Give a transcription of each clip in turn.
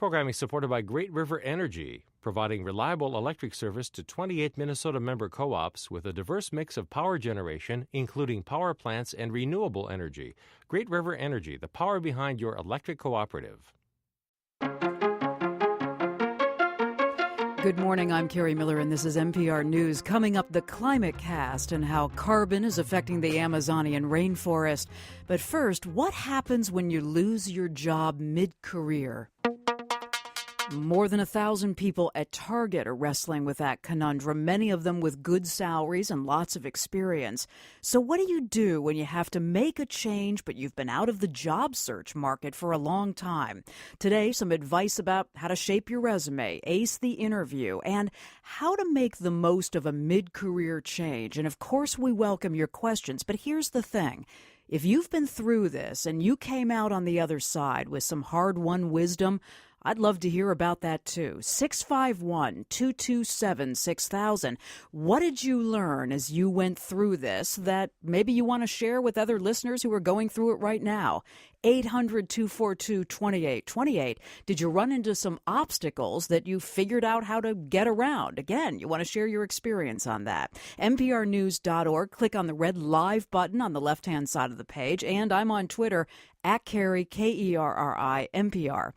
Programming supported by Great River Energy, providing reliable electric service to 28 Minnesota member co-ops with a diverse mix of power generation, including power plants and renewable energy. Great River Energy, the power behind your electric cooperative. Good morning, I'm Kerri Miller, and this is NPR News. Coming up, the climate cast and how carbon is affecting the Amazonian rainforest. But first, what happens when you lose your job mid-career? More than 1,000 people at Target are wrestling with that conundrum, many of them with good salaries and lots of experience. So what do you do when you have to make a change, but you've been out of the job search market for a long time? Today, some advice about how to shape your resume, ace the interview, and how to make the most of a mid-career change. And of course, we welcome your questions, but here's the thing. If you've been through this and you came out on the other side with some hard-won wisdom, I'd love to hear about that, too. 651-227-6000. What did you learn as you went through this that maybe you want to share with other listeners who are going through it right now? 800-242-2828. Did you run into some obstacles that you figured out how to get around? Again, you want to share your experience on that. NPRnews.org. Click on the red live button on the left-hand side of the page. And I'm on Twitter, @Kerri, Kerri, NPR.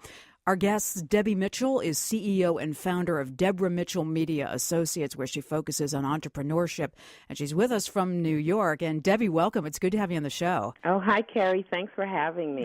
Our guest, Debbie Mitchell, is CEO and founder of Deborah Mitchell Media Associates, where she focuses on entrepreneurship. And she's with us from New York. And Debbie, welcome. It's good to have you on the show. Oh, hi, Kerri. Thanks for having me.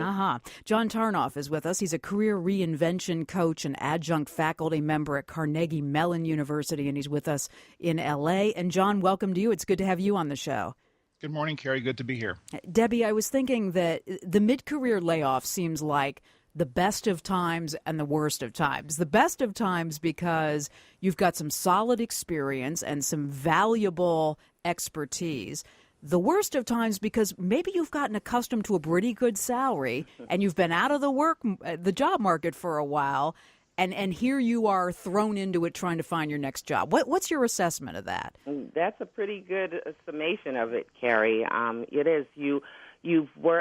John Tarnoff is with us. He's a career reinvention coach and adjunct faculty member at Carnegie Mellon University, and he's with us in L.A. And John, welcome to you. It's good to have you on the show. Good morning, Kerri. Good to be here. Debbie, I was thinking that the mid-career layoff seems like the best of times and the worst of times. The best of times because you've got some solid experience and some valuable expertise. The worst of times because maybe you've gotten accustomed to a pretty good salary and you've been out of the job market for a while, and here you are thrown into it trying to find your next job. What's your assessment of that? That's a pretty good summation of it, Kerri. It is.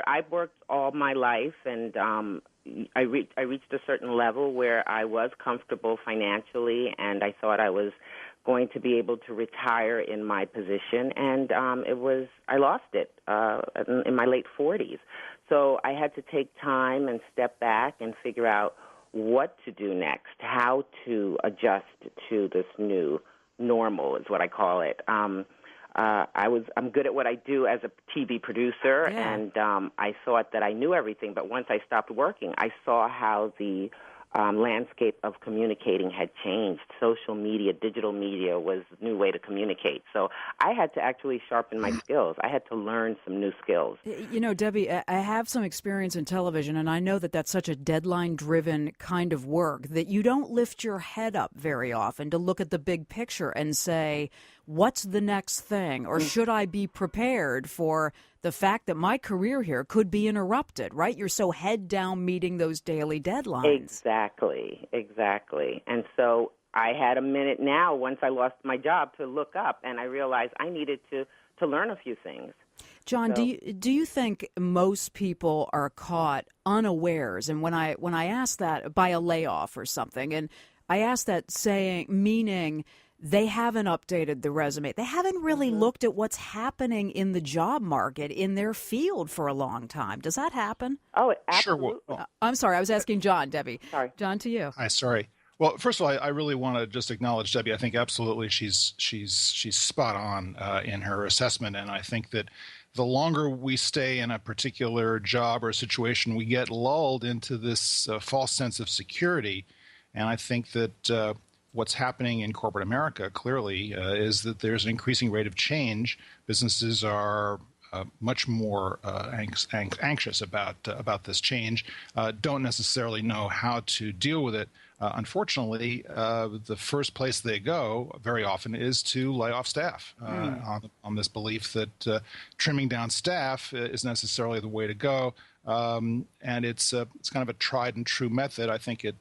I've worked all my life, and I reached a certain level where I was comfortable financially, and I thought I was going to be able to retire in my position, and I lost it in my late 40s. So I had to take time and step back and figure out what to do next, how to adjust to this new normal is what I call it. I'm good at what I do as a TV producer, and I thought that I knew everything. But once I stopped working, I saw how the landscape of communicating had changed. Social media, digital media was the new way to communicate. So I had to actually sharpen my skills. I had to learn some new skills. You know, Debbie, I have some experience in television, and I know that that's such a deadline-driven kind of work that you don't lift your head up very often to look at the big picture and say, what's the next thing? Or should I be prepared for the fact that my career here could be interrupted, right? You're so head down meeting those daily deadlines. Exactly. And so I had a minute now once I lost my job to look up, and I realized I needed to learn a few things. John, do you think most people are caught unawares? And when I ask that by a layoff or something, and I ask that meaning they haven't updated the resume. They haven't really looked at what's happening in the job market in their field for a long time. Does that happen? Oh, absolutely. Sure. I'm sorry. I was asking John, Debbie. Sorry. John, to you. Hi, sorry. Well, first of all, I really want to just acknowledge Debbie. I think absolutely she's spot on in her assessment, and I think that the longer we stay in a particular job or situation, we get lulled into this false sense of security, and I think that what's happening in corporate America clearly is that there's an increasing rate of change. Businesses are much more anxious about this change, don't necessarily know how to deal with it. Unfortunately, the first place they go very often is to lay off staff on this belief that trimming down staff is necessarily the way to go. And it's kind of a tried and true method. I think it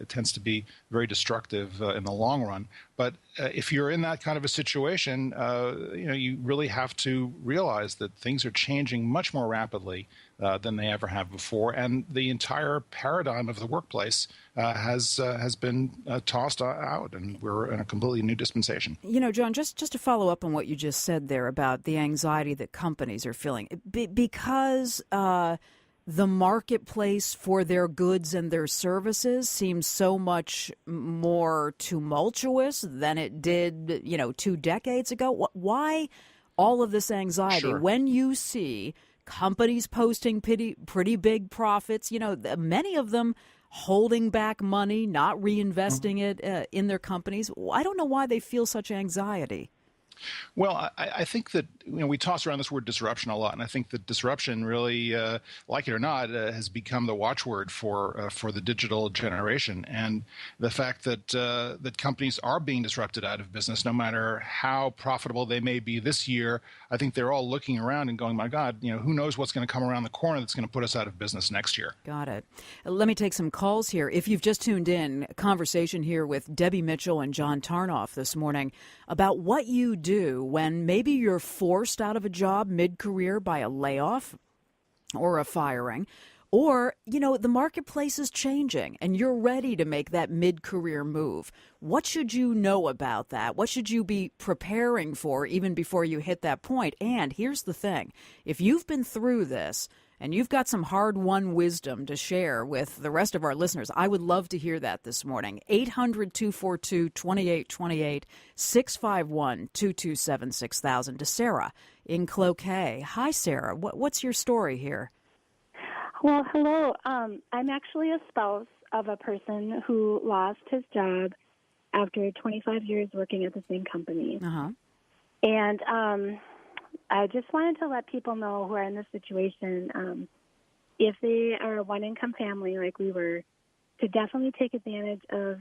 tends to be very destructive in the long run. But if you're in that kind of a situation, you really have to realize that things are changing much more rapidly than they ever have before, and the entire paradigm of the workplace has been tossed out, and we're in a completely new dispensation. You know, John, just to follow up on what you just said there about the anxiety that companies are feeling, because the marketplace for their goods and their services seems so much more tumultuous than it did, 2 decades ago. Why all of this anxiety when you see companies posting pretty big profits, many of them holding back money, not reinvesting it in their companies? I don't know why they feel such anxiety. Well, I think that we toss around this word disruption a lot, and I think that disruption really, like it or not, has become the watchword for the digital generation. And the fact that that companies are being disrupted out of business, no matter how profitable they may be this year, I think they're all looking around and going, "My God, who knows what's going to come around the corner that's going to put us out of business next year." Got it. Let me take some calls here. If you've just tuned in, conversation here with Debbie Mitchell and John Tarnoff this morning about what you do when maybe you're forced out of a job mid-career by a layoff or a firing, or, the marketplace is changing and you're ready to make that mid-career move. What should you know about that? What should you be preparing for even before you hit that point? And here's the thing. If you've been through this and you've got some hard-won wisdom to share with the rest of our listeners, I would love to hear that this morning. 800-242-2828, 651-227-6000. To Sarah in Cloquet. Hi, Sarah. What's your story here? Well, hello. I'm actually a spouse of a person who lost his job after 25 years working at the same company. Uh-huh. And I just wanted to let people know who are in this situation, if they are a one-income family like we were, to definitely take advantage of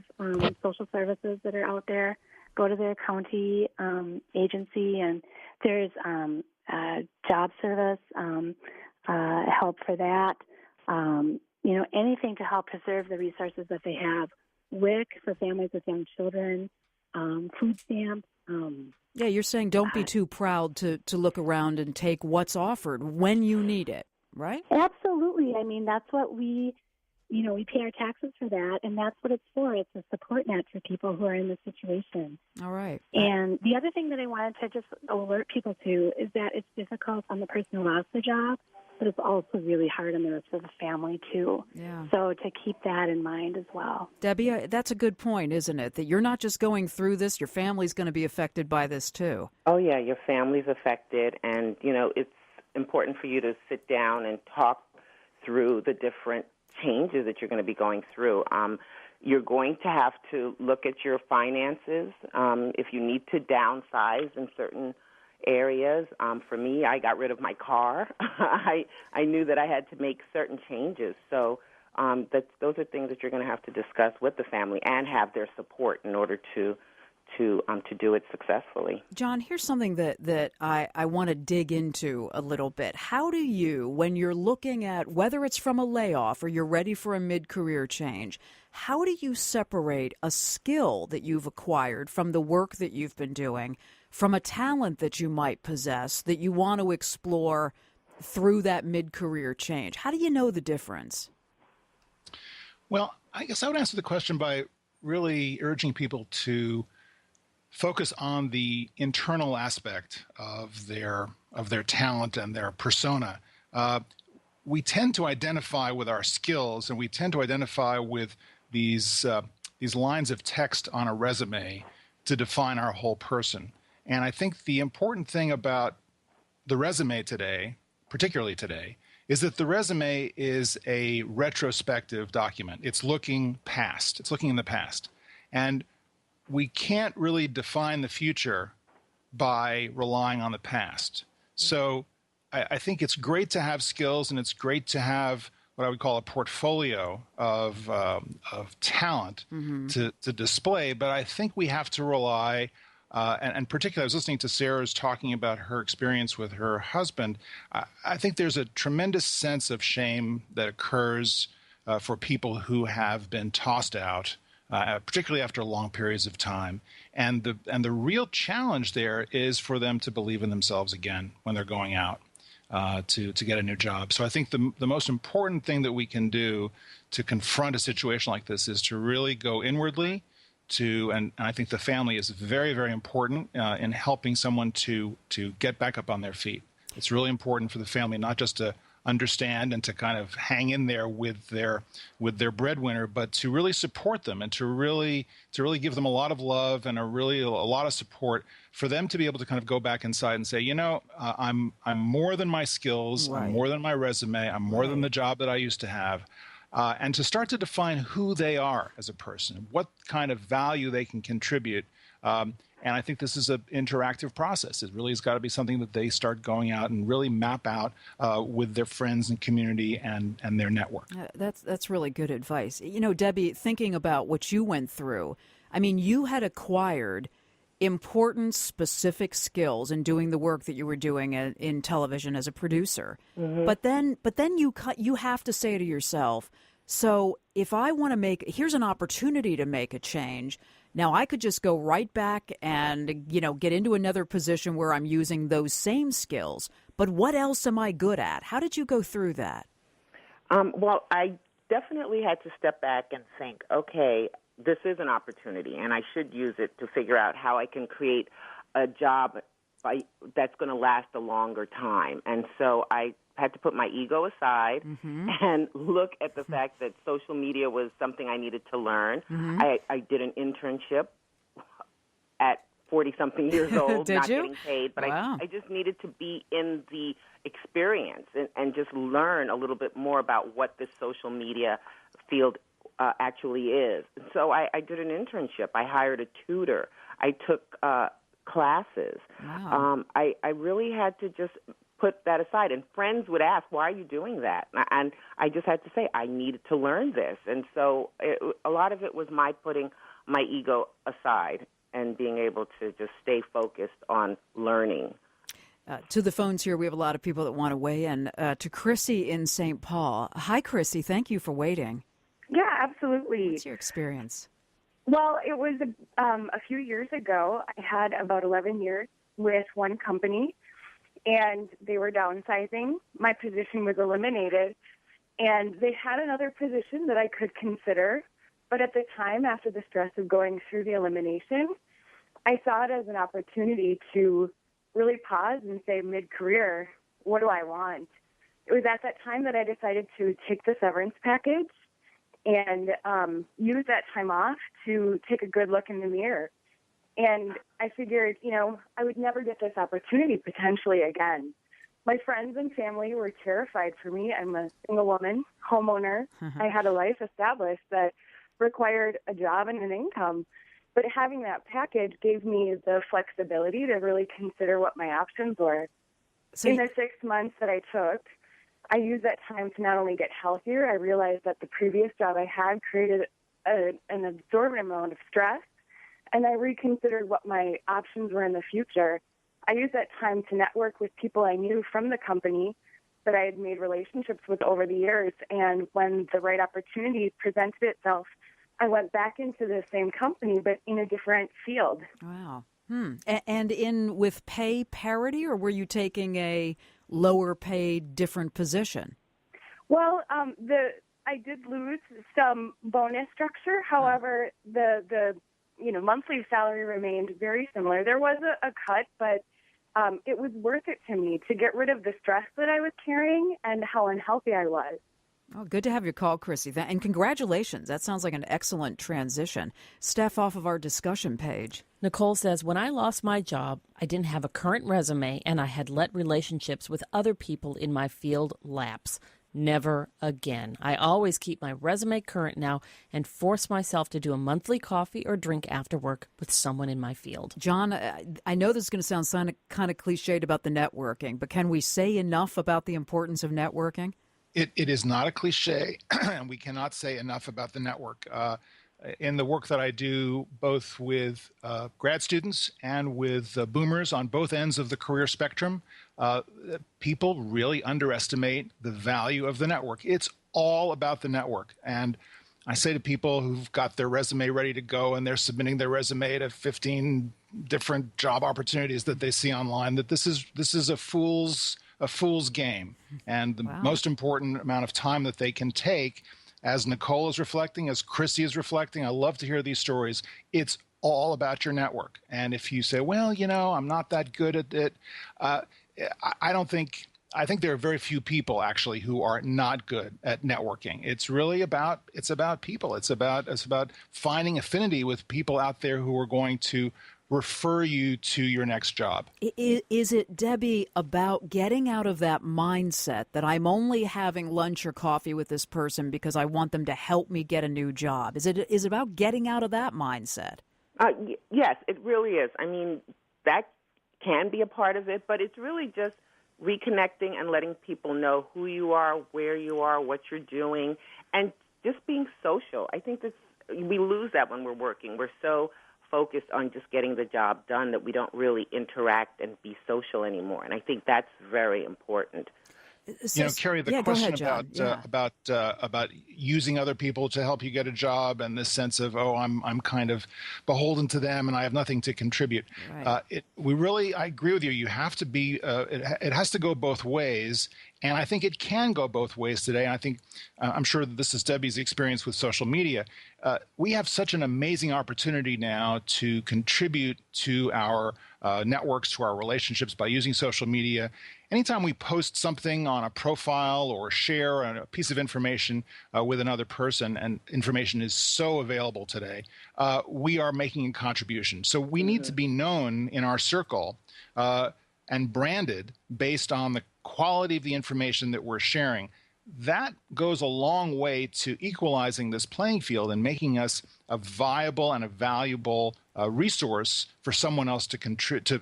social services that are out there. Go to their county agency, and there's job service, help for that. Anything to help preserve the resources that they have. WIC for families with young children, food stamps. Yeah, you're saying don't be too proud to look around and take what's offered when you need it, right? Absolutely. I mean, that's what we pay our taxes for that, and that's what it's for. It's a support net for people who are in this situation. All right. And the other thing that I wanted to just alert people to is that it's difficult on the person who lost the job, but it's also really hard on the rest of the family, too. Yeah. So to keep that in mind as well. Debbie, that's a good point, isn't it? That you're not just going through this, your family's going to be affected by this, too. Oh, yeah, your family's affected, and, it's important for you to sit down and talk through the different changes that you're going to be going through. You're going to have to look at your finances if you need to downsize in certain areas. For me, I got rid of my car. I knew that I had to make certain changes. So those are things that you're going to have to discuss with the family and have their support in order to do it successfully. John, here's something that I want to dig into a little bit. How do you, when you're looking at whether it's from a layoff or you're ready for a mid-career change, how do you separate a skill that you've acquired from the work that you've been doing from a talent that you might possess that you want to explore through that mid-career change? How do you know the difference? Well, I guess I would answer the question by really urging people to focus on the internal aspect of their talent and their persona. We tend to identify with our skills, and we tend to identify with these lines of text on a resume to define our whole person. And I think the important thing about the resume today, particularly today, is that the resume is a retrospective document. It's looking past. It's looking in the past. And we can't really define the future by relying on the past. So I think it's great to have skills, and it's great to have what I would call a portfolio of talent to display. But I think we have to rely, and particularly I was listening to Sarah's talking about her experience with her husband. I think there's a tremendous sense of shame that occurs for people who have been tossed out, particularly after long periods of time. And the real challenge there is for them to believe in themselves again when they're going out. to get a new job. So I think the most important thing that we can do to confront a situation like this is to really go inwardly and I think the family is very, very important in helping someone to get back up on their feet. It's really important for the family not just to understand and to kind of hang in there with their breadwinner, but to really support them and to really give them a lot of love and a lot of support for them to be able to kind of go back inside and say, I'm more than my skills, Right. I'm more than my resume, I'm more than the job that I used to have. And to start to define who they are as a person, what kind of value they can contribute. And I think this is an interactive process. It really has got to be something that they start going out and really map out with their friends and community and their network. That's really good advice. Debbie, thinking about what you went through, I mean, you had acquired important, specific skills in doing the work that you were doing in television as a producer. Mm-hmm. But then you have to say to yourself, so if I want to here's an opportunity to make a change. Now I could just go right back and, get into another position where I'm using those same skills. But what else am I good at? How did you go through that? Well, I definitely had to step back and think, okay, this is an opportunity, and I should use it to figure out how I can create a job that's going to last a longer time. And so I had to put my ego aside and look at the fact that social media was something I needed to learn. Mm-hmm. I did an internship at 40-something years old, not getting paid, but wow. I just needed to be in the experience and just learn a little bit more about what this social media field actually is. So I did an internship. I hired a tutor. I took classes. Wow. I really had to just put that aside. And friends would ask, why are you doing that? And I just had to say, I needed to learn this. And so a lot of it was my putting my ego aside and being able to just stay focused on learning. To the phones here, we have a lot of people that want to weigh in. To Chrissy in St. Paul. Hi, Chrissy. Thank you for waiting. Yeah, absolutely. What's your experience? Well, it was a few years ago. I had about 11 years with one company, and they were downsizing. My position was eliminated, and they had another position that I could consider. But at the time, after the stress of going through the elimination, I saw it as an opportunity to really pause and say mid-career, what do I want? It was at that time that I decided to take the severance package and use that time off to take a good look in the mirror. And I figured, I would never get this opportunity potentially again. My friends and family were terrified for me. I'm a single woman, homeowner. I had a life established that required a job and an income. But having that package gave me the flexibility to really consider what my options were. So in the 6 months that I took, I used that time to not only get healthier, I realized that the previous job I had created an absorbent amount of stress, and I reconsidered what my options were in the future. I used that time to network with people I knew from the company that I had made relationships with over the years, and when the right opportunity presented itself, I went back into the same company, but in a different field. Wow. And with pay parity, or were you taking a lower paid, different position? Well, I did lose some bonus structure. However, the monthly salary remained very similar. There was a cut, but it was worth it to me to get rid of the stress that I was carrying and how unhealthy I was. Oh, good to have your call, Chrissy. And congratulations. That sounds like an excellent transition. Steph, off of our discussion page. Nicole says, when I lost my job, I didn't have a current resume and I had let relationships with other people in my field lapse. Never again. I always keep my resume current now and force myself to do a monthly coffee or drink after work with someone in my field. John, I know this is going to sound kind of cliched about the networking, but can we say enough about the importance of networking? It is not a cliche, and we cannot say enough about the network. In the work that I do, both with grad students and with boomers on both ends of the career spectrum, people really underestimate the value of the network. It's all about the network. And I say to people who've got their resume ready to go and they're submitting their resume to 15 different job opportunities that they see online, that this is a fool's a fool's game. And the most important amount of time that they can take, as Nicole is reflecting, as Chrissy is reflecting, I love to hear these stories. It's all about your network. And if you say, well, I'm not that good at it, I think there are very few people actually who are not good at networking. It's about people. It's about finding affinity with people out there who are going to refer you to your next job. Is it, Debbie, about getting out of that mindset that I'm only having lunch or coffee with this person because I want them to help me get a new job? Is it about getting out of that mindset? Yes, it really is. I mean, that can be a part of it, but it's really just reconnecting and letting people know who you are, where you are, what you're doing, and just being social. I think we lose that when we're working. We're so focused on just getting the job done that we don't really interact and be social anymore. And I think that's very important. Kerri, the question about using other people to help you get a job and this sense of, I'm kind of beholden to them and I have nothing to contribute. Right. I agree with you. You have to be, it has to go both ways. And I think it can go both ways today. And I think, I'm sure that this is Debbie's experience with social media. We have such an amazing opportunity now to contribute to our networks, to our relationships by using social media. Anytime we post something on a profile or share a piece of information with another person, and information is so available today, we are making a contribution. So we need to be known in our circle and branded based on the quality of the information that we're sharing. That goes a long way to equalizing this playing field and making us a viable and a valuable resource for someone else to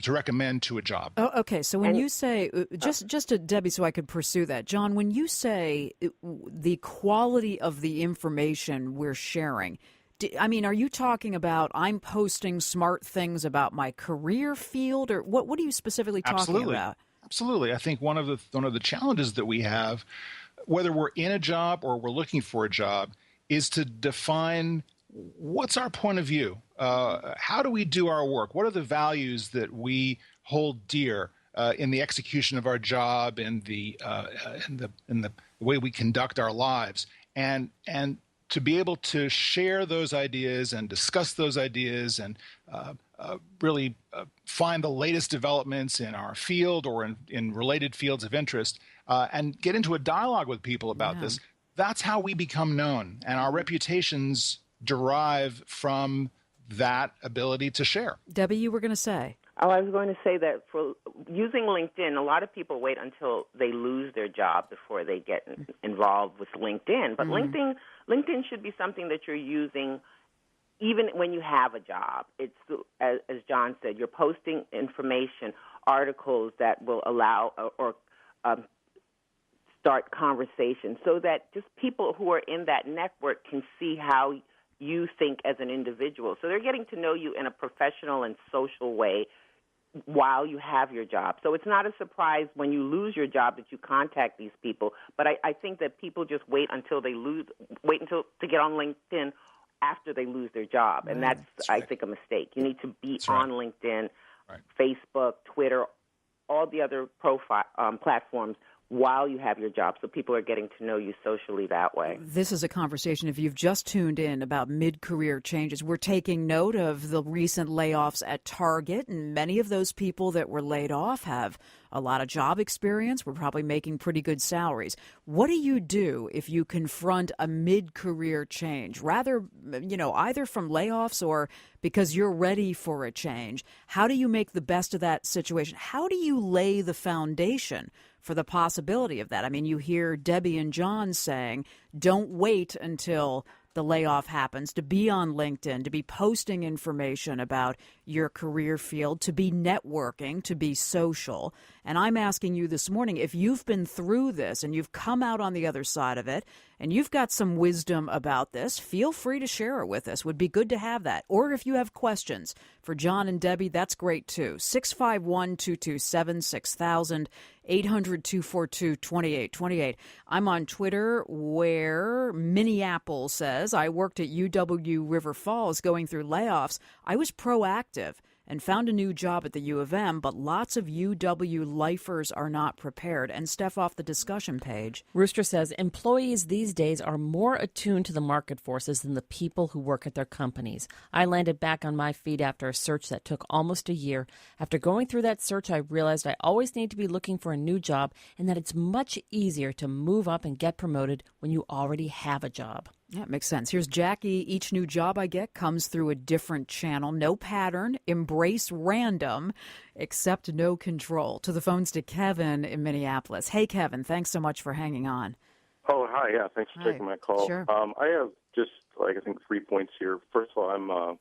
recommend to a job. Oh, okay. So when you say, just to Debbie, so I could pursue that, John, when you say the quality of the information we're sharing, are you talking about I'm posting smart things about my career field, or what are you specifically talking about? Absolutely. I think one of the challenges that we have, whether we're in a job or we're looking for a job, is to define what's our point of view. How do we do our work? What are the values that we hold dear in the execution of our job, in the way we conduct our lives, and to be able to share those ideas and discuss those ideas and really find the latest developments in our field or in related fields of interest and get into a dialogue with people about this. That's how we become known. And our reputations derive from that ability to share. Debbie, you were going to say? Oh, I was going to say that for using LinkedIn, a lot of people wait until they lose their job before they get involved with LinkedIn. But LinkedIn should be something that you're using even when you have a job. It's, as John said, you're posting information, articles that will allow or start conversations so that just people who are in that network can see how you think as an individual. So they're getting to know you in a professional and social way while you have your job. So it's not a surprise when you lose your job that you contact these people. But I think that people just wait until to get on LinkedIn after they lose their job. And that's I think, a mistake. You need to be on LinkedIn, Facebook, Twitter, all the other platforms while you have your job, so people are getting to know you socially that way. This is a conversation, if you've just tuned in, about mid-career changes. We're taking note of the recent layoffs at Target, and many of those people that were laid off have a lot of job experience. We're probably making pretty good salaries. What do you do if you confront a mid-career change, rather, either from layoffs or because you're ready for a change? How do you make the best of that situation? How do you lay the foundation for the possibility of that? I mean, you hear Debbie and John saying, don't wait until the layoff happens, to be on LinkedIn, to be posting information about your career field, to be networking, to be social. And I'm asking you this morning, if you've been through this and you've come out on the other side of it and you've got some wisdom about this, feel free to share it with us. Would be good to have that. Or if you have questions for John and Debbie, that's great too. 651-227-6000, 800-242-2828. I'm on Twitter, where Minneapolis says, I worked at UW River Falls going through layoffs. I was proactive and found a new job at the U of M, but lots of UW lifers are not prepared. And Steph, off the discussion page. Rooster says employees these days are more attuned to the market forces than the people who work at their companies. I landed back on my feet after a search that took almost a year. After going through that search, I realized I always need to be looking for a new job and that it's much easier to move up and get promoted when you already have a job. Yeah, it makes sense. Here's Jackie. Each new job I get comes through a different channel. No pattern. Embrace random. Accept no control. To the phones to Kevin in Minneapolis. Hey, Kevin. Thanks so much for hanging on. Oh, hi. Yeah, thanks for taking my call. Sure. I have just, I think 3 points here. First of all,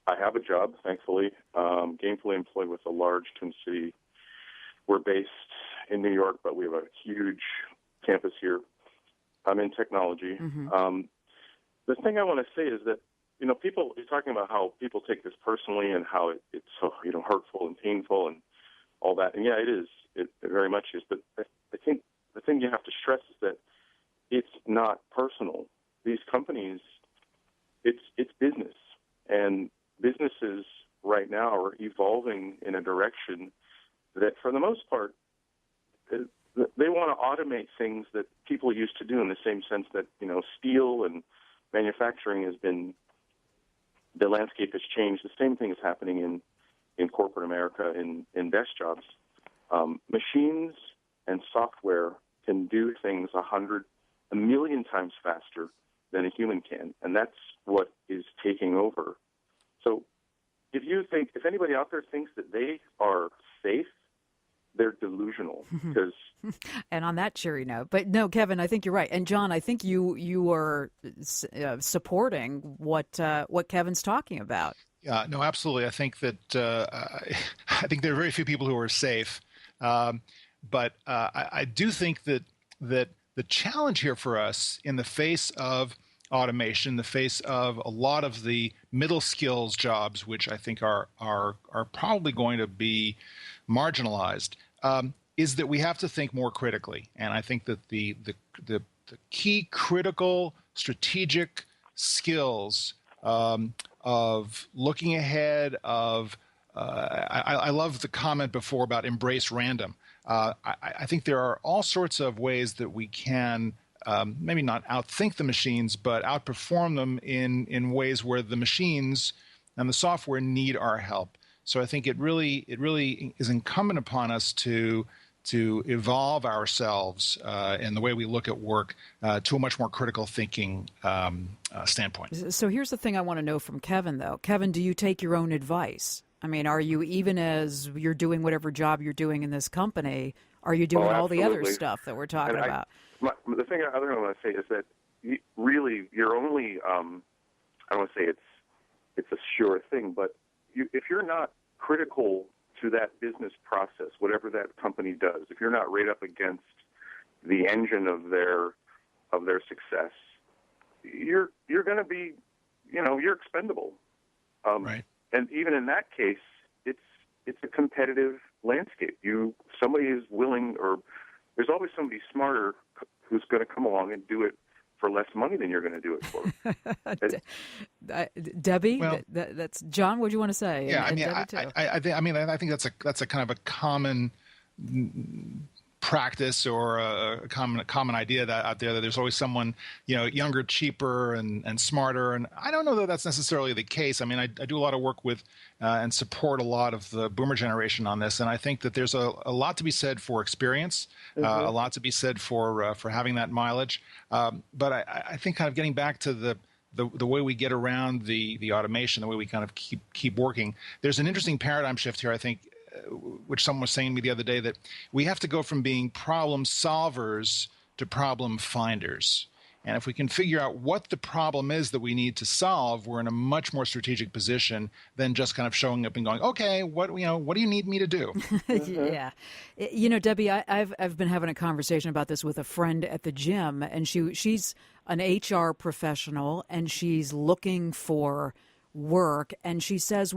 I have a job, thankfully, gainfully employed with a large Twin City. We're based in New York, but we have a huge campus here. I'm in technology. The thing I want to say is that, people, you're talking about how people take this personally and how it's so, hurtful and painful and all that. And yeah, it is. It very much is. But I think the thing you have to stress is that it's not personal. These companies, it's business. And businesses right now are evolving in a direction that, for the most part, they want to automate things that people used to do, in the same sense that, steel and manufacturing the landscape has changed. The same thing is happening in corporate America in desk jobs. Machines and software can do things 1 million times faster than a human can, and that's what is taking over. So if anybody out there thinks that they are safe, they're delusional. Because and on that cheery note, but no, Kevin, I think you're right. And John, I think you are supporting what Kevin's talking about. Yeah, no, absolutely. I think that I think there are very few people who are safe, but I do think that the challenge here for us, in the face of automation, in the face of a lot of the middle skills jobs, which I think are probably going to be marginalized, is that we have to think more critically. And I think that the key critical strategic skills of looking ahead, I love the comment before about embrace random. I think there are all sorts of ways that we can maybe not outthink the machines, but outperform them in ways where the machines and the software need our help. So I think it really is incumbent upon us to evolve ourselves in the way we look at work to a much more critical thinking standpoint. So here's the thing I want to know from Kevin, though. Kevin, do you take your own advice? I mean, are you, even as you're doing whatever job you're doing in this company, are you doing all the other stuff that we're talking about? The thing I want to say is that you're only, I don't want to say it's a sure thing, but if you're not critical to that business process, whatever that company does, if you're not right up against the engine of their success, you're going to be, you're expendable. Right. And even in that case, it's a competitive landscape. Somebody is willing, or there's always somebody smarter who's going to come along and do it for less money than you're going to do it for. Debbie, well, that's John. What do you want to say? Yeah, I think that's a kind of a common practice or a common idea that out there, that there's always someone, younger, cheaper, and smarter. And I don't know that that's necessarily the case. I mean, I do a lot of work with and support a lot of the boomer generation on this, and I think that there's a lot to be said for experience, a lot to be said for having that mileage. But I think kind of getting back to the way we get around the automation, the way we kind of keep working, there's an interesting paradigm shift here, I think, which someone was saying to me the other day, that we have to go from being problem solvers to problem finders. And if we can figure out what the problem is that we need to solve, we're in a much more strategic position than just kind of showing up and going, okay, what do you need me to do? Yeah. Debbie, I've been having a conversation about this with a friend at the gym, and she's an HR professional, and she's looking for work, and she says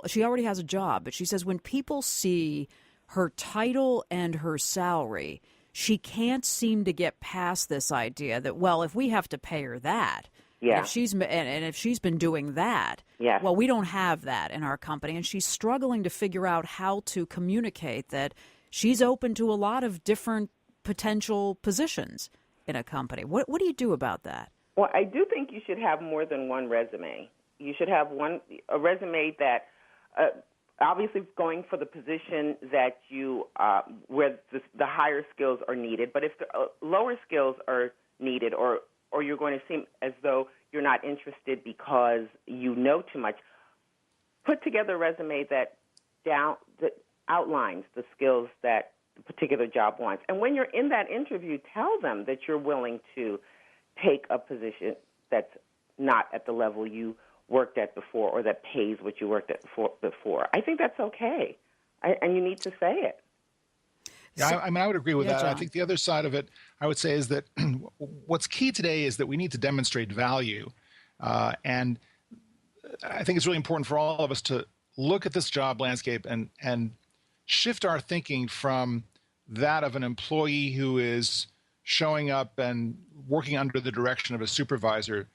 she already has a job, but she says when people see her title and her salary, she can't seem to get past this idea that, well, if we have to pay her that, Yeah. And if she's been doing that, Yes. well, we don't have that in our company, and she's struggling to figure out how to communicate that she's open to a lot of different potential positions in a company. What do you do about that? Well, I do think you should have more than one resume. You should have a resume that obviously going for the position that you where the higher skills are needed. But if the lower skills are needed, or you're going to seem as though you're not interested because you know too much, put together a resume that outlines the skills that the particular job wants. And when you're in that interview, tell them that you're willing to take a position that's not at the level you worked at before or that pays what you worked at before. I think that's okay, and you need to say it. Yeah, I would agree with that. John. I think the other side of it, I would say, is that what's key today is that we need to demonstrate value. And I think it's really important for all of us to look at this job landscape and shift our thinking from that of an employee who is showing up and working under the direction of a supervisor.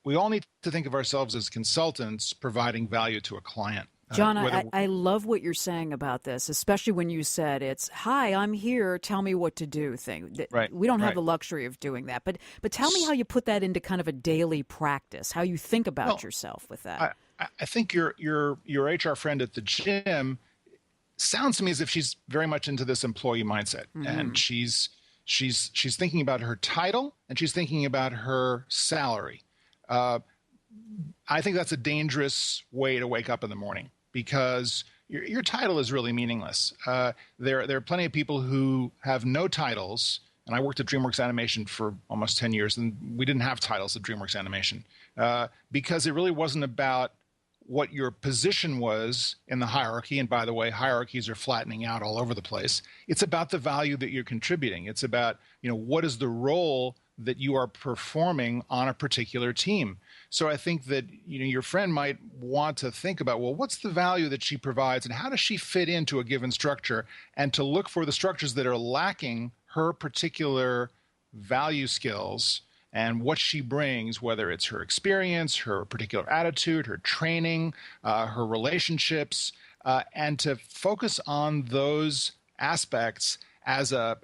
We all need to think of ourselves as consultants providing value to a client. John, I love what you're saying about this, especially when you said it's, hi, I'm here, tell me what to do thing. Right, we don't have right. the luxury of doing that. But tell me how you put that into kind of a daily practice, how you think about yourself with that. I think your HR friend at the gym sounds to me as if she's very much into this employee mindset. Mm-hmm. And she's thinking about her title, and she's thinking about her salary. I think that's a dangerous way to wake up in the morning, because your title is really meaningless. There are plenty of people who have no titles, and I worked at DreamWorks Animation for almost 10 years, and we didn't have titles at DreamWorks Animation because it really wasn't about what your position was in the hierarchy. And by the way, hierarchies are flattening out all over the place. It's about the value that you're contributing. It's about, what is the role that you are performing on a particular team. So I think that your friend might want to think about, well, what's the value that she provides and how does she fit into a given structure, and to look for the structures that are lacking her particular value skills and what she brings, whether it's her experience, her particular attitude, her training, her relationships, and to focus on those aspects as a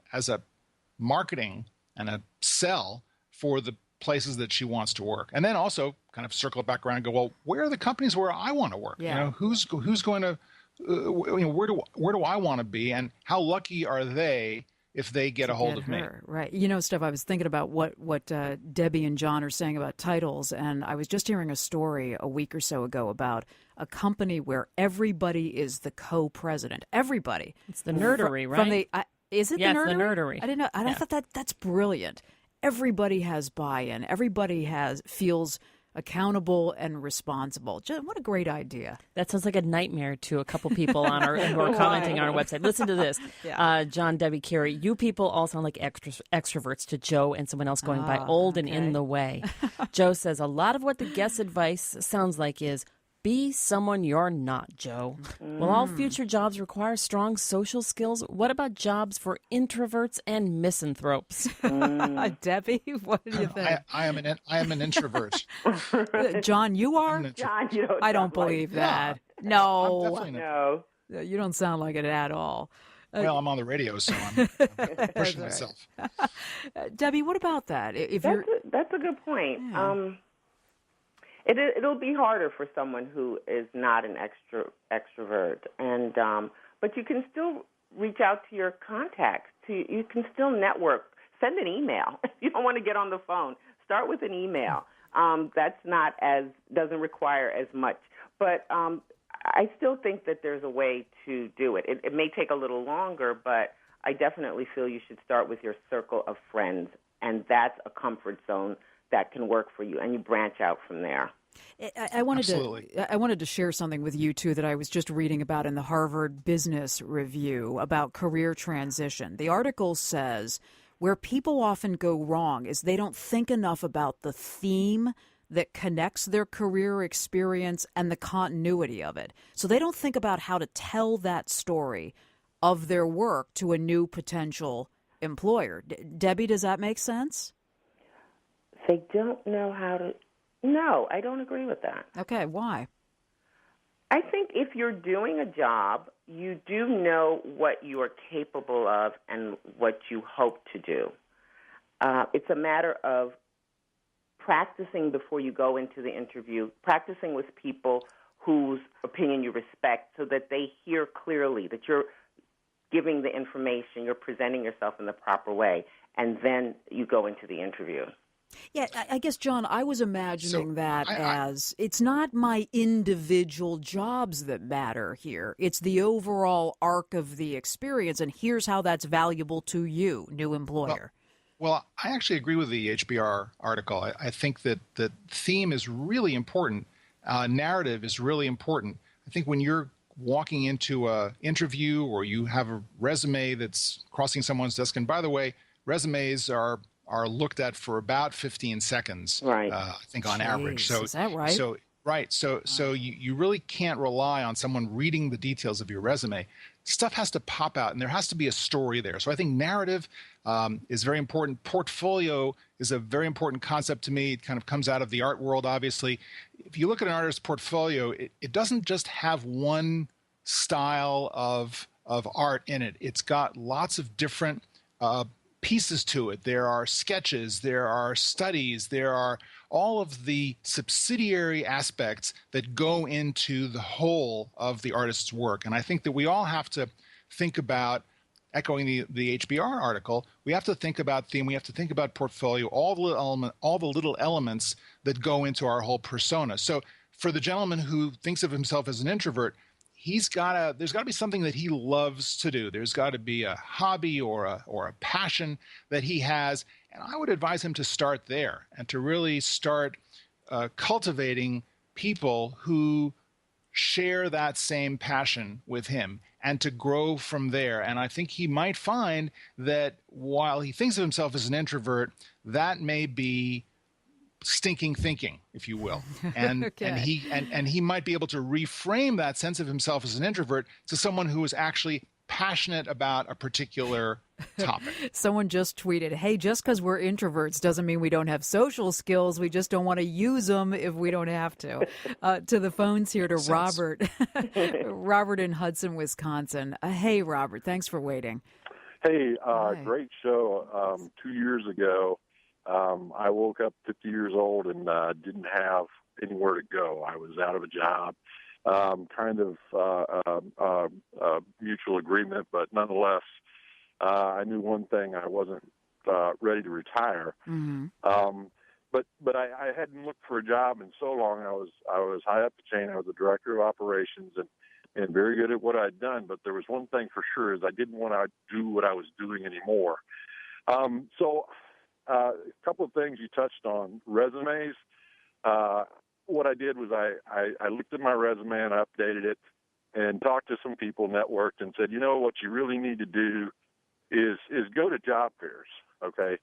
marketing and a sell for the places that she wants to work. And then also kind of circle it back around and go, well, where are the companies where I want to work? Yeah. Who's going to, where do I want to be, and how lucky are they if they get a hold of me? Right. Steph, I was thinking about what Debbie and John are saying about titles, and I was just hearing a story a week or so ago about a company where everybody is the co-president. Everybody. It's the nerdery, right? Is it the nerdery? the nerdery? The nerdery. I didn't know. I thought that's brilliant. Everybody has buy-in. Everybody feels accountable and responsible. What a great idea. That sounds like a nightmare to a couple people who are commenting on our website. Listen to this. Yeah. John, Debbie, Kerri, you people all sound like extroverts to Joe and someone else going by, old and in the way. Joe says, a lot of what the guest advice sounds like is, be someone you're not, Joe. Will all future jobs require strong social skills? What about jobs for introverts and misanthropes? Debbie, what do you think? I am an introvert. John, you are? John, you don't. I don't believe that. No. I'm definitely No. You don't sound like it at all. Well, I'm on the radio, so I'm pushing myself. Debbie, what about that? That's a good point. Yeah. It'll be harder for someone who is not an extrovert, and but you can still reach out to your contacts. You can still network. Send an email if you don't want to get on the phone. Start with an email. Doesn't require as much, but I still think that there's a way to do it. It may take a little longer, but I definitely feel you should start with your circle of friends, and that's a comfort zone that can work for you, and you branch out from there. I wanted to share something with you, too, that I was just reading about in the Harvard Business Review about career transition. The article says where people often go wrong is they don't think enough about the theme that connects their career experience and the continuity of it. So they don't think about how to tell that story of their work to a new potential employer. Debbie, does that make sense? They don't know how to No, I don't agree with that. Okay, why? I think if you're doing a job, you do know what you are capable of and what you hope to do. It's a matter of practicing before you go into the interview, practicing with people whose opinion you respect so that they hear clearly that you're giving the information, you're presenting yourself in the proper way, and then you go into the interview. Yeah, I guess, John, I was imagining as it's not my individual jobs that matter here. It's the overall arc of the experience, and here's how that's valuable to you, new employer. Well, I actually agree with the HBR article. I think that the theme is really important. Narrative is really important. I think when you're walking into an interview or you have a resume that's crossing someone's desk, and by the way, resumes are looked at for about 15 seconds, right? I think on average. So is that right? So you really can't rely on someone reading the details of your resume. Stuff has to pop out, and there has to be a story there. So I think narrative is very important. Portfolio is a very important concept to me. It kind of comes out of the art world, obviously. If you look at an artist's portfolio, it doesn't just have one style of art in it. It's got lots of different pieces to it. There are sketches, there are studies, there are all of the subsidiary aspects that go into the whole of the artist's work. And I think that we all have to think about, echoing the HBR article, we have to think about theme, we have to think about portfolio, all the little elements that go into our whole persona. So for the gentleman who thinks of himself as an introvert, there's got to be something that he loves to do. There's got to be a hobby or a passion that he has. And I would advise him to start there and to really start cultivating people who share that same passion with him and to grow from there. And I think he might find that while he thinks of himself as an introvert, that may be stinking thinking, if you will, and okay. and he might be able to reframe that sense of himself as an introvert to someone who is actually passionate about a particular topic. Someone just tweeted, "Hey, just because we're introverts doesn't mean we don't have social skills. We just don't want to use them if we don't have to." To the phones here to Robert, Robert in Hudson, Wisconsin. Hey, Robert, thanks for waiting. Hey, great show. 2 years ago, I woke up 50 years old and didn't have anywhere to go. I was out of a job, kind of mutual agreement, but nonetheless, I knew one thing: I wasn't ready to retire. Mm-hmm. But I hadn't looked for a job in so long. I was high up the chain. I was the director of operations and very good at what I'd done. But there was one thing for sure: is I didn't want to do what I was doing anymore. So. A couple of things you touched on, resumes. What I did was I looked at my resume and I updated it and talked to some people, networked, and said, you know, what you really need to do is go to job fairs, okay?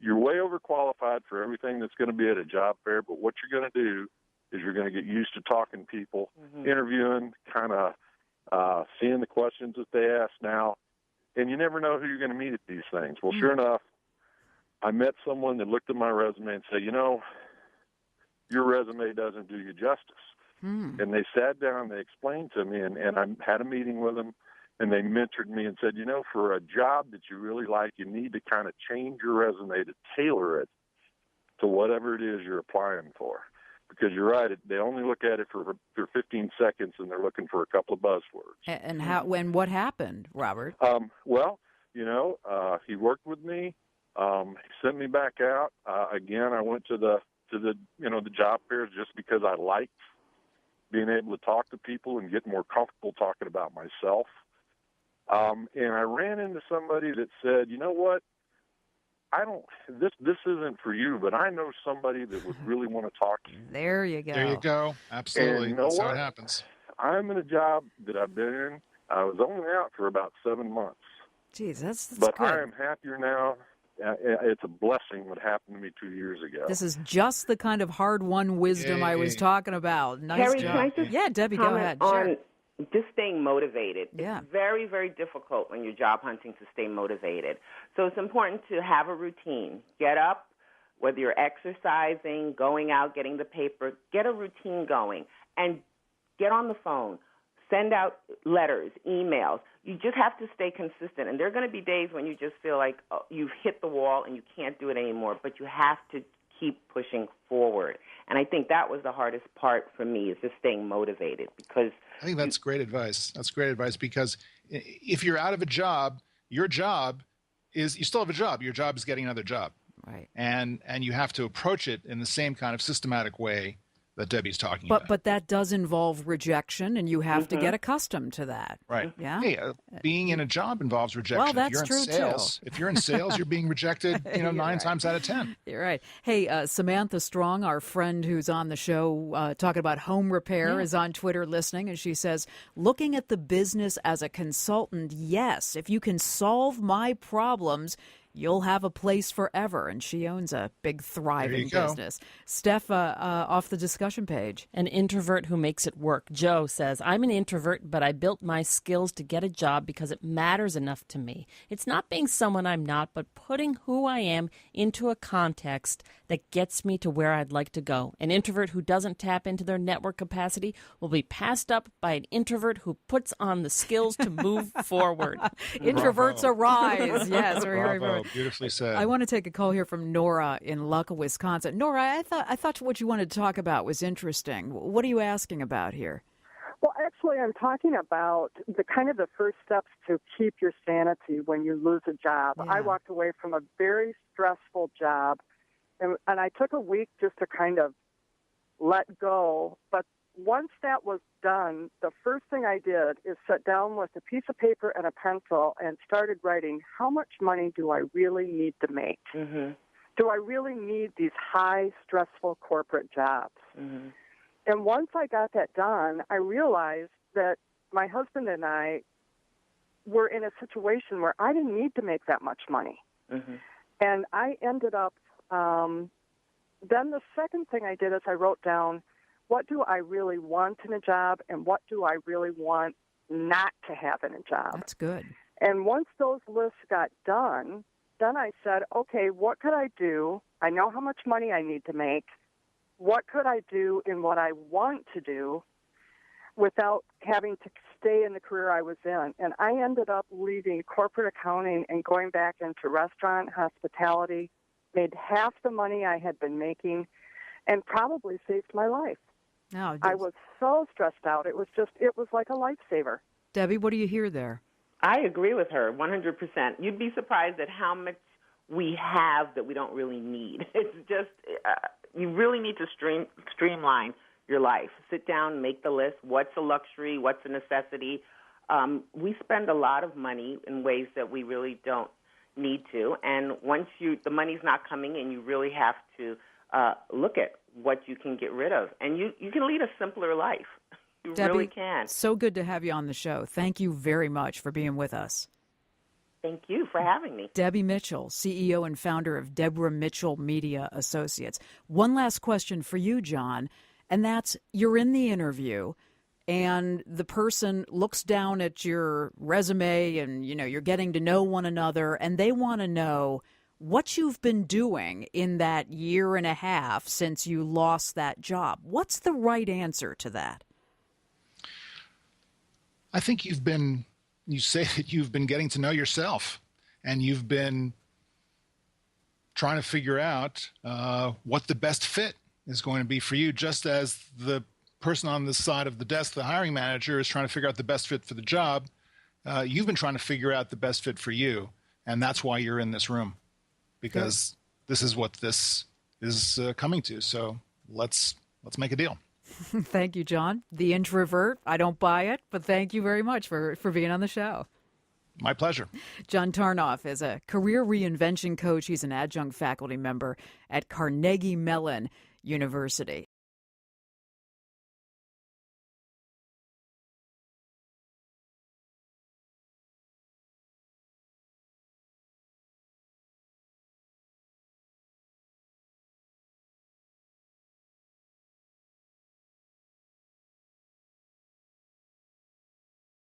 You're way overqualified for everything that's going to be at a job fair, but what you're going to do is you're going to get used to talking to people, interviewing, kind of seeing the questions that they ask now, and you never know who you're going to meet at these things. Well, sure enough, I met someone that looked at my resume and said, you know, your resume doesn't do you justice. And they sat down, they explained to me, and I had a meeting with them, and they mentored me and said, you know, for a job that you really like, you need to kind of change your resume to tailor it to whatever it is you're applying for. Because you're right, they only look at it for 15 seconds, and they're looking for a couple of buzzwords. And what happened, Robert? Well, you know, he worked with me. He sent me back out. Again, I went to the job fairs just because I liked being able to talk to people and get more comfortable talking about myself. And I ran into somebody that said, you know what? This isn't for you, but I know somebody that would really want to talk to you. There you go. There you go. Absolutely. And you know That's what? how it happens. I'm in a job that I've been in. I was only out for about 7 months. Jeez, that's but good. I am happier now. It's a blessing what happened to me 2 years ago. This is just the kind of hard-won wisdom I was talking about. Nice Kerri, job. can I just Debbie, go ahead. On just staying motivated. Yeah. It's very, very difficult when you're job hunting to stay motivated. So it's important to have a routine. Get up, whether you're exercising, going out, getting the paper, get a routine going and get on the phone. Send out letters, emails. You just have to stay consistent. And there are going to be days when you just feel like you've hit the wall and you can't do it anymore, but you have to keep pushing forward. And I think that was the hardest part for me, is just staying motivated. Because I think that's great advice. That's great advice, because if you're out of a job, your job is, you still have a job. Your job is getting another job. Right. And you have to approach it in the same kind of systematic way that Debbie's talking about. But that does involve rejection, and you have to get accustomed to that. Right. Yeah. Hey, being in a job involves rejection. Well, that's if you're in true, sales, too. If you're in sales, you're being rejected, 9 right. times out of 10. You're right. Hey, Samantha Strong, our friend who's on the show talking about home repair, is on Twitter listening, and she says, looking at the business as a consultant, yes, if you can solve my problems, you'll have a place forever. And she owns a big, thriving business. Steph, off the discussion page. An introvert who makes it work. Joe says, I'm an introvert, but I built my skills to get a job because it matters enough to me. It's not being someone I'm not, but putting who I am into a context that gets me to where I'd like to go. An introvert who doesn't tap into their network capacity will be passed up by an introvert who puts on the skills to move forward. Introverts arise. Yes, we're hearing Bravo. Beautifully said. I want to take a call here from Nora in Lucca, Wisconsin. Nora, I thought what you wanted to talk about was interesting. What are you asking about here? Well, actually, I'm talking about the first steps to keep your sanity when you lose a job. Yeah. I walked away from a very stressful job, and I took a week just to kind of let go. But once that was done, the first thing I did is sit down with a piece of paper and a pencil and started writing, how much money do I really need to make? Mm-hmm. Do I really need these high, stressful corporate jobs? Mm-hmm. And once I got that done, I realized that my husband and I were in a situation where I didn't need to make that much money. Mm-hmm. And I ended up, then the second thing I did is I wrote down, what do I really want in a job and what do I really want not to have in a job? That's good. And once those lists got done, then I said, okay, what could I do? I know how much money I need to make. What could I do in what I want to do without having to stay in the career I was in? And I ended up leaving corporate accounting and going back into restaurant hospitality, made half the money I had been making, and probably saved my life. No, I was so stressed out. It was like a lifesaver. Debbie, what do you hear there? I agree with her 100%. You'd be surprised at how much we have that we don't really need. It's just, you really need to streamline your life. Sit down, make the list. What's a luxury? What's a necessity? We spend a lot of money in ways that we really don't need to. And once the money's not coming in, you really have to look at what you can get rid of. And you can lead a simpler life. You Debbie, really can. So good to have you on the show. Thank you very much for being with us. Thank you for having me. Debbie Mitchell, CEO and founder of Deborah Mitchell Media Associates. One last question for you, John, and that's, you're in the interview and the person looks down at your resume and, you're getting to know one another and they want to know what you've been doing in that year and a half since you lost that job. What's the right answer to that? I think you say that you've been getting to know yourself and you've been trying to figure out what the best fit is going to be for you, just as the person on the side of the desk, the hiring manager, is trying to figure out the best fit for the job. You've been trying to figure out the best fit for you, and that's why you're in this room, because this is what this is coming to. So let's make a deal. Thank you, John. The introvert. I don't buy it, but thank you very much for being on the show. My pleasure. John Tarnoff is a career reinvention coach. He's an adjunct faculty member at Carnegie Mellon University.